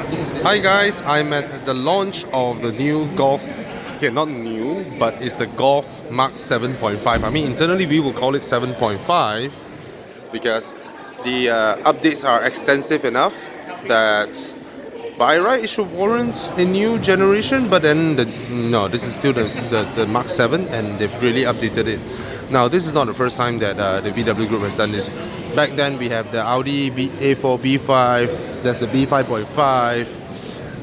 Hi guys, I'm at the launch of the new Golf. Okay, not new, but it's the Golf Mark 7.5. I mean, internally we will call it 7.5 because the updates are extensive enough that by right it should warrant a new generation. But then no, this is still the Mark 7, and they've really updated it. Now, this is not the first time that the VW group has done this. Back then we have the Audi A4 B5, there's the B5.5,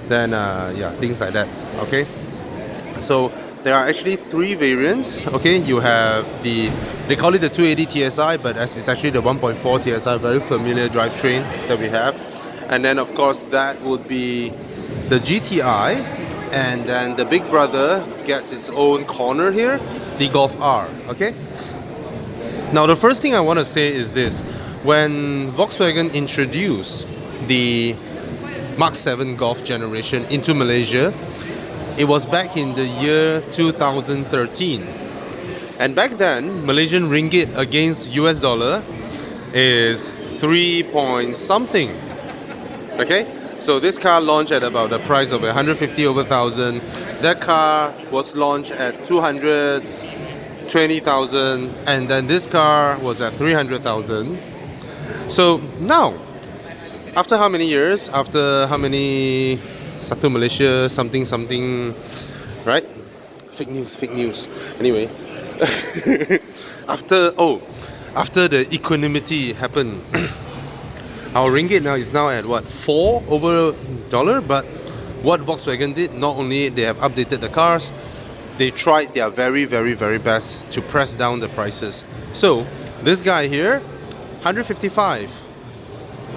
then yeah, things like that. Okay, so there are actually three variants. Okay, you have they call it the 280 TSI, but as it's actually the 1.4 TSI, very familiar drivetrain that we have. And then of course that would be the GTI, and then the big brother gets its own corner here, the Golf R. Okay, now the first thing I want to say is this: when Volkswagen introduced the Mark 7 Golf generation into Malaysia, it was back in the year 2013. And back then, Malaysian ringgit against US dollar is 3 point something. Okay, so this car launched at about the price of 150 over 1,000. That car was launched at 220,000, and then this car was at 300,000. So now, after how many years? After how many? Satu Malaysia, something, right? Fake news. Anyway, after the equanimity happened, our ringgit now is at what, 4 over dollar. But what Volkswagen did, not only they have updated the cars, they tried their very best to press down the prices. So this guy here, 155.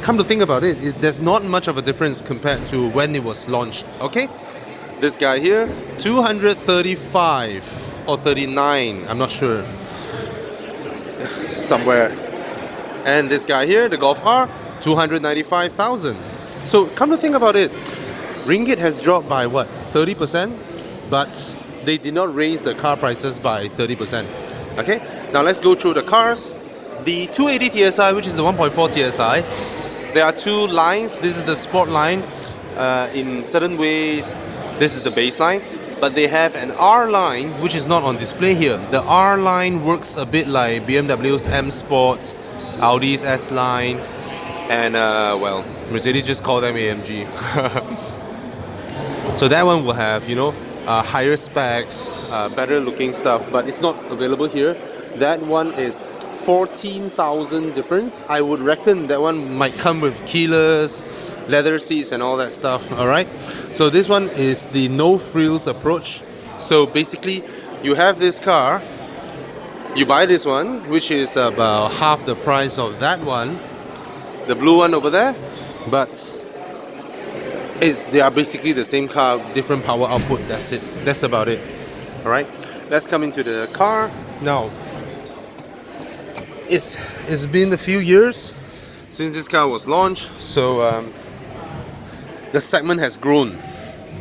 Come to think about it, there's not much of a difference compared to when it was launched. Okay, this guy here, 235 or 39, I'm not sure, somewhere. And this guy here, the Golf R, 295,000. So come to think about it, ringgit has dropped by what, 30%, but they did not raise the car prices by 30%. Okay, now let's go through the cars. The 280 TSI, which is the 1.4 TSI, there are two lines. This is the sport line. In certain ways, this is the base line, but they have an R line which is not on display here. The R line works a bit like BMW's M Sports, Audi's S line, and well, Mercedes just call them AMG. So that one will have, higher specs, better looking stuff, but it's not available here. That one is 14,000 difference. I would reckon that one might come with keyless, leather seats and all that stuff. Alright, so this one is the no frills approach. So basically you have this car, you buy this one, which is about half the price of that one, the blue one over there, but they are basically the same car, different power output. That's it, that's about it. Alright, let's come into the car now. It's been a few years since this car was launched, so the segment has grown,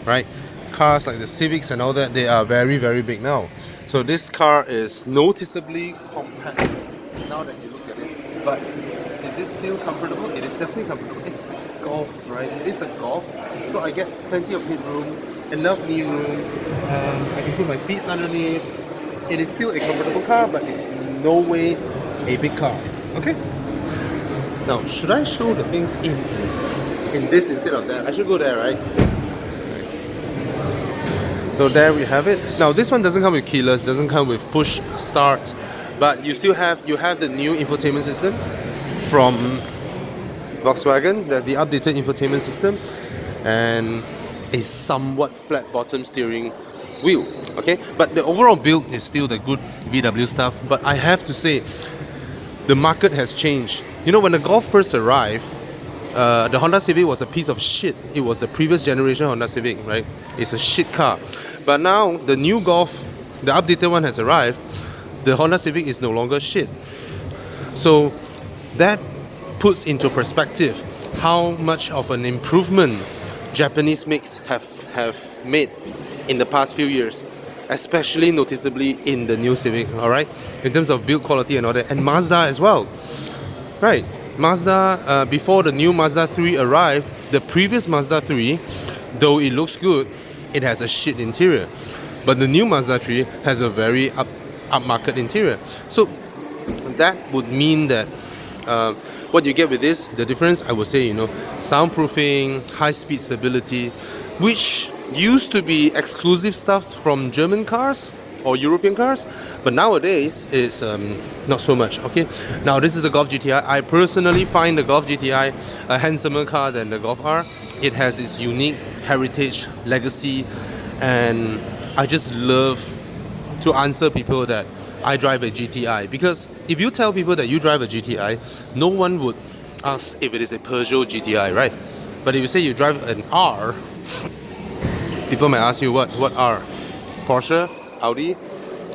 right? Cars like the Civics and all that, they are very big now. So this car is noticeably compact now that you look at it. But is it still comfortable? It is definitely comfortable. It's a Golf, right? It is a Golf, so I get plenty of headroom, enough knee room, I can put my feet underneath. It is still a comfortable car, but it's no way a big car. Okay, now should I show the things in this instead of that? I should go there, right? So there we have it. Now this one doesn't come with keyless, doesn't come with push start, but you have the new infotainment system from Volkswagen, the updated infotainment system, and a somewhat flat bottom steering wheel. Okay, but the overall build is still the good VW stuff. But I have to say, the market has changed. When the Golf first arrived, the Honda Civic was a piece of shit. It was the previous generation Honda Civic, right? It's a shit car. But now the new Golf, the updated one, has arrived. The Honda Civic is no longer shit. So that puts into perspective how much of an improvement Japanese makes have made in the past few years, especially noticeably in the new Civic, alright? In terms of build quality and all that, and Mazda as well. Right, Mazda, before the new Mazda 3 arrived, the previous Mazda 3, though it looks good, it has a shit interior. But the new Mazda 3 has a very upmarket interior. So that would mean that what you get with this, the difference, I would say, you know, soundproofing, high-speed stability, which used to be exclusive stuff from German cars or European cars, but nowadays it's not so much. Okay, now this is the Golf GTI. I personally find the Golf GTI a handsomer car than the Golf R. It has its unique heritage, legacy, and I just love to answer people that I drive a GTI, because if you tell people that you drive a GTI, no one would ask if it is a Peugeot GTI, right? But if you say you drive an R, people might ask you what R? Porsche, Audi,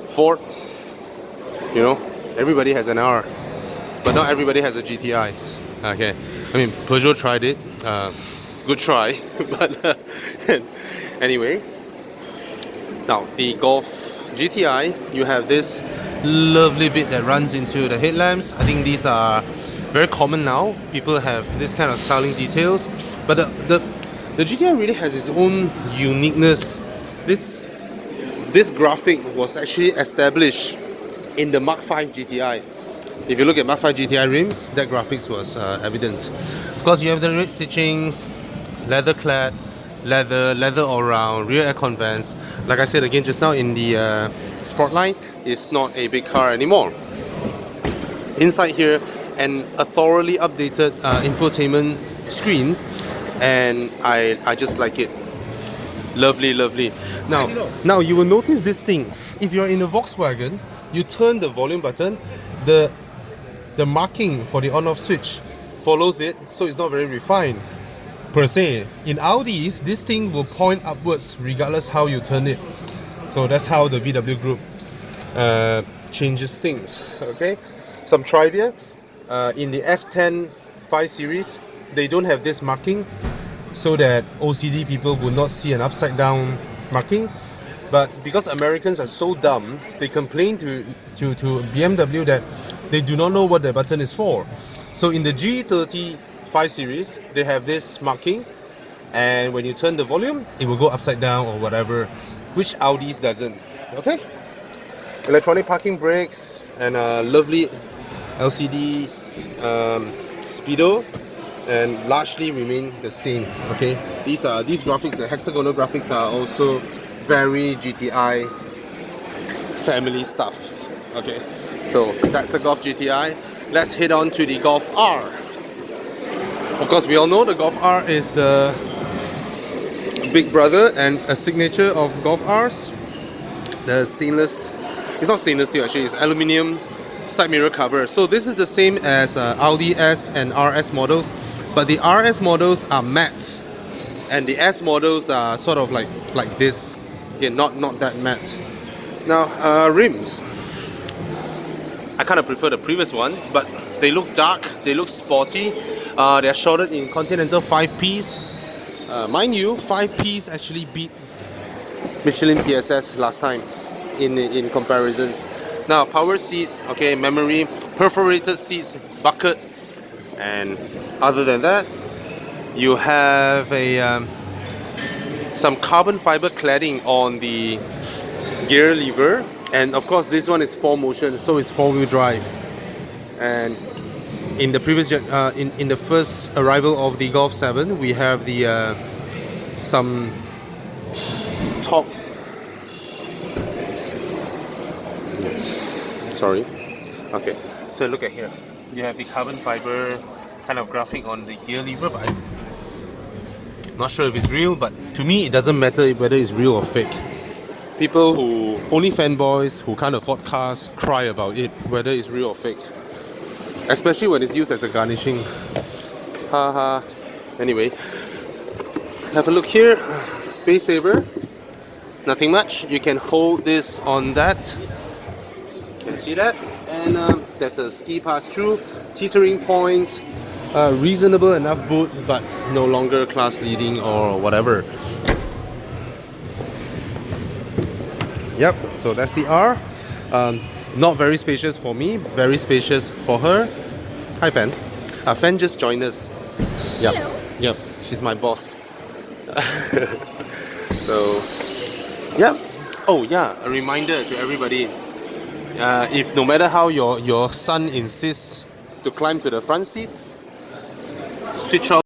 Ford. You know, everybody has an R, but not everybody has a GTI. Okay, I mean Peugeot tried it, good try, but anyway. Now the Golf GTI, you have this lovely bit that runs into the headlamps. I think these are very common now. People have this kind of styling details, but the GTI really has its own uniqueness. This graphic was actually established in the Mark 5 GTI. If you look at Mark 5 GTI rims, that graphics was evident. Of course, you have the red stitchings, leather clad, leather all around, rear aircon vents. Like I said again just now, in the Sportline, it's not a big car anymore. Inside here, and a thoroughly updated infotainment screen, and I just like it. Lovely, lovely. Now you will notice this thing. If you're in a Volkswagen, you turn the volume button, the marking for the on-off switch follows it, so it's not very refined per se. In Audis, this thing will point upwards regardless how you turn it. So that's how the VW group changes things. Okay, some trivia. In the F10.5 series, they don't have this marking, so that OCD people will not see an upside down marking. But because Americans are so dumb, they complain to BMW that they do not know what the button is for. So in the G35 series, they have this marking, and when you turn the volume, it will go upside down or whatever, which Audis doesn't. Okay, electronic parking brakes and a lovely LCD speedo, and largely remain the same. Okay, these graphics, the hexagonal graphics, are also very GTI family stuff. Okay, so that's the Golf GTI. Let's head on to the Golf R. Of course, we all know the Golf R is the big brother and a signature of Golf Rs. The stainless, it's not stainless steel actually, it's aluminium side mirror cover. So this is the same as Audi S and RS models, but the RS models are matte and the S models are sort of like this. Okay, not that matte. Now rims, I kind of prefer the previous one, but they look dark, they look sporty. They're shorted in Continental 5Ps. Mind you, 5Ps actually beat Michelin PSS last time in comparisons. Now power seats, okay, memory, perforated seats, bucket, and other than that, you have a some carbon fiber cladding on the gear lever, and of course this one is 4Motion, so it's 4-wheel drive. And in the previous in the first arrival of the Golf 7, we have the some top. Sorry. Okay. So look at here. You have the carbon fiber kind of graphic on the gear lever, but I'm not sure if it's real. But to me, it doesn't matter whether it's real or fake. People who only fanboys who can't afford cars cry about it, whether it's real or fake. Especially when it's used as a garnishing. Haha. Anyway, have a look here. Space saver. Nothing much. You can hold this on that. You can see that. And there's a ski pass-through, teetering point, reasonable enough boot, but no longer class leading or whatever. Yep, so that's the R. Not very spacious for me, very spacious for her. Hi, Fan. Fan just joined us. Yep. Hello. Yep. She's my boss. So, yeah. Oh yeah, a reminder to everybody. If no matter how your son insists to climb to the front seats, switch off